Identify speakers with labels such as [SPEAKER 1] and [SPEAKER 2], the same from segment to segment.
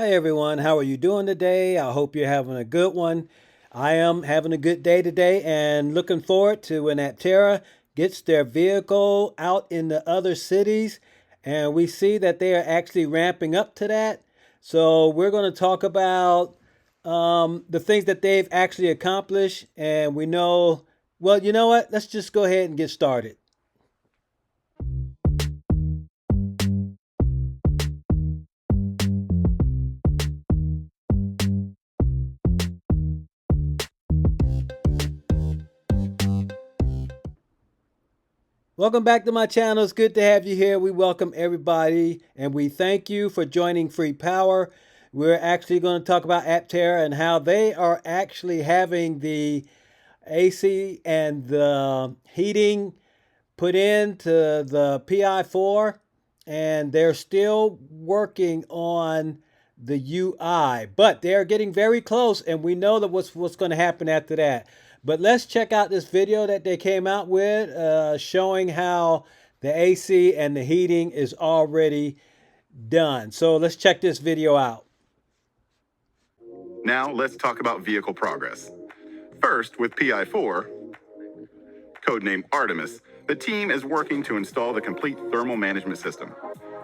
[SPEAKER 1] Hi everyone, how are you doing today? I hope you're having a good one. I am having a good day today and looking forward to when Aptera gets their vehicle out in the other cities. And we see that they are actually ramping up to that. So we're going to talk about the things that they've actually accomplished. And we know, well, you know what? Let's just go ahead and get started. Welcome back to my channel. It's good to have you here. We welcome everybody and we thank you for joining Free Power. We're actually going to talk about Aptera and how they are actually having the AC and the heating put into the PI4, and they're still working on the UI, but they're getting very close, and we know that what's going to happen after that. But let's check out this video that they came out with, showing how the AC and the heating is already done. So let's check this video out.
[SPEAKER 2] Now let's talk about vehicle progress. First, with PI4, codenamed Artemis, the team is working to install the complete thermal management system.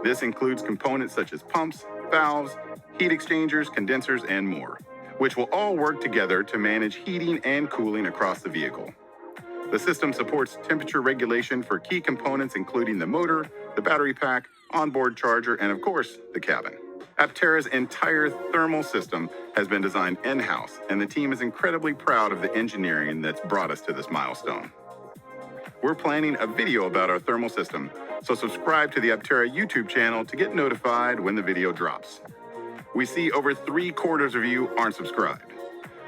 [SPEAKER 2] This includes components such as pumps, valves, heat exchangers, condensers, and more, which will all work together to manage heating and cooling across the vehicle. The system supports temperature regulation for key components including the motor, the battery pack, onboard charger, and of course, the cabin. Aptera's entire thermal system has been designed in-house, and the team is incredibly proud of the engineering that's brought us to this milestone. We're planning a video about our thermal system, so subscribe to the Aptera YouTube channel to get notified when the video drops. We see over 3/4 of you aren't subscribed,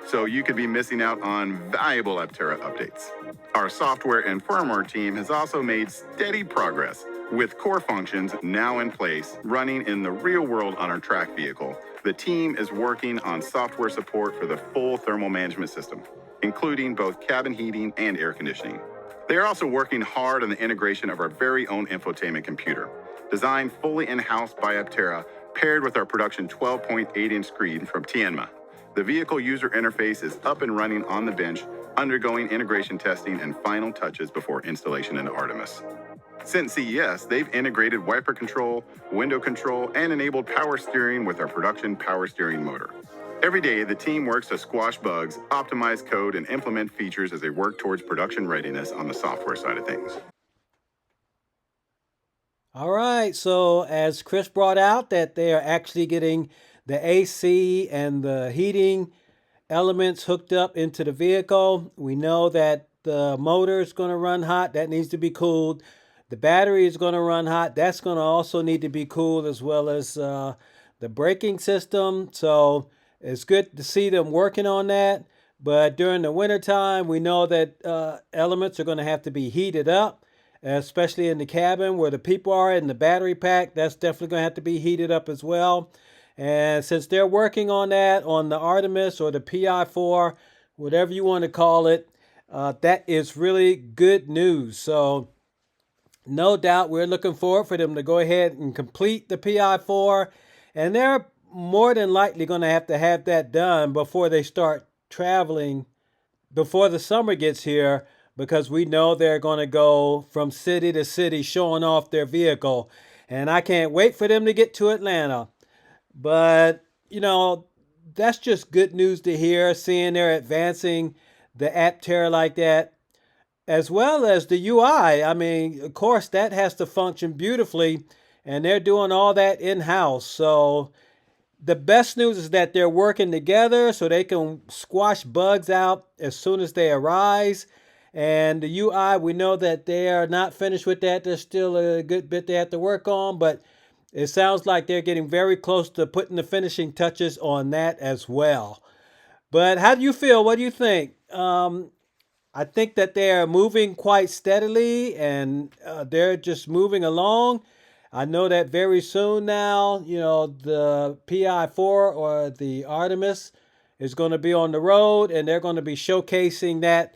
[SPEAKER 2] so you could be missing out on valuable Aptera updates. Our software and firmware team has also made steady progress, with core functions now in place, running in the real world on our track vehicle. The team is working on software support for the full thermal management system, including both cabin heating and air conditioning. They are also working hard on the integration of our very own infotainment computer, designed fully in-house by Aptera, paired with our production 12.8-inch screen from Tianma. The vehicle user interface is up and running on the bench, undergoing integration testing and final touches before installation into Artemis. Since CES, they've integrated wiper control, window control, and enabled power steering with our production power steering motor. Every day, the team works to squash bugs, optimize code, and implement features as they work towards production readiness on the software side of things.
[SPEAKER 1] All right, so as Chris brought out, that they are actually getting the AC and the heating elements hooked up into the vehicle. We know that the motor is going to run hot. That needs to be cooled. The battery is going to run hot. That's going to also need to be cooled, as well as the braking system. So it's good to see them working on that. But during the wintertime, we know that elements are going to have to be heated up, especially in the cabin where the people are in the battery pack. That's definitely going to have to be heated up as well. And since they're working on that on the Artemis or the PI4, whatever you want to call it, that is really good news. So no doubt we're looking forward for them to go ahead and complete the PI4. And they're more than likely going to have that done before they start traveling, before the summer gets here, because we know they're going to go from city to city showing off their vehicle. And I can't wait for them to get to Atlanta. But, that's just good news to hear, seeing they're advancing the Aptera like that, as well as the UI. I mean, of course, that has to function beautifully, and they're doing all that in-house. So the best news is that they're working together so they can squash bugs out as soon as they arise. And the UI, we know that they are not finished with that. There's still a good bit they have to work on, but it sounds like they're getting very close to putting the finishing touches on that as well. But how do you feel? What do you think? I think that they are moving quite steadily, and they're just moving along. I know that very soon now, the PI4 or the Artemis is going to be on the road, and they're going to be showcasing that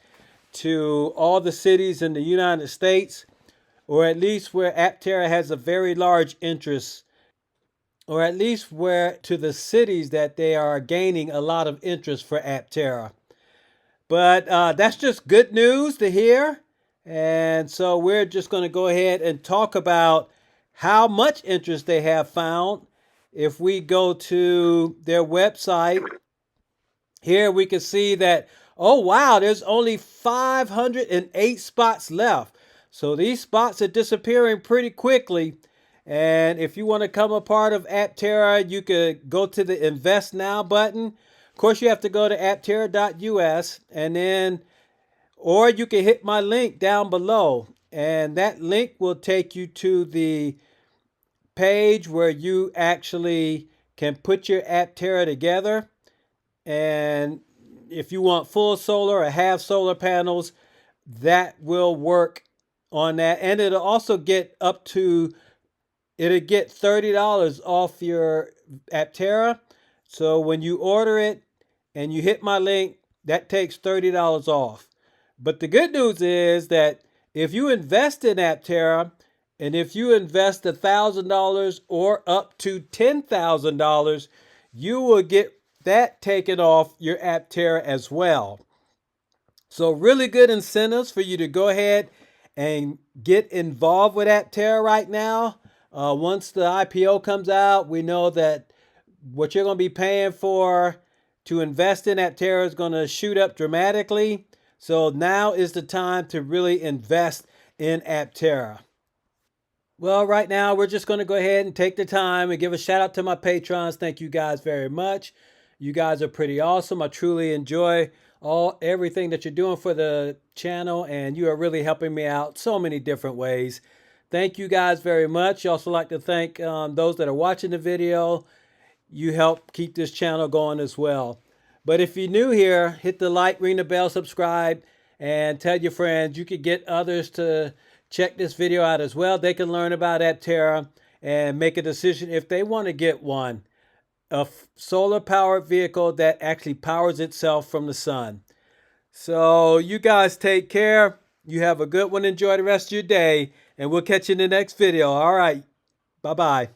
[SPEAKER 1] to all the cities in the United States, or at least where Aptera has a very large interest. or at least where to the cities that they are gaining a lot of interest for Aptera. But that's just good news to hear. And so we're just going to go ahead and talk about how much interest they have found. If we go to their website, here we can see that, oh wow, there's only 508 spots left. So these spots are disappearing pretty quickly. And if you want to become a part of Aptera, you could go to the Invest Now button. Of course, you have to go to aptera.us, and then, or you can hit my link down below, and that link will take you to the page where you actually can put your Aptera together. And if you want full solar or half solar panels, that will work on that. And it'll also get it'll get $30 off your Aptera. So when you order it and you hit my link, that takes $30 off. But the good news is that if you invest in Aptera, and if you invest $1,000 or up to $10,000, you will get that taken off your Aptera as well. So really good incentives for you to go ahead and get involved with Aptera right now. Once the IPO comes out, we know that what you're going to be paying for to invest in Aptera is going to shoot up dramatically. So now is the time to really invest in Aptera. Well, right now we're just going to go ahead and take the time and give a shout out to my patrons. Thank you guys very much. You guys are pretty awesome. I truly enjoy everything that you're doing for the channel, and you are really helping me out so many different ways. Thank you guys very much. I also like to thank those that are watching the video. You help keep this channel going as well. But if you're new here, hit the like, ring the bell, subscribe, and tell your friends. You could get others to check this video out as well. They can learn about Aptera and make a decision if they want to get one. A solar powered vehicle that actually powers itself from the sun. So you guys take care. You have a good one. Enjoy the rest of your day. And we'll catch you in the next video. All right. Bye-bye.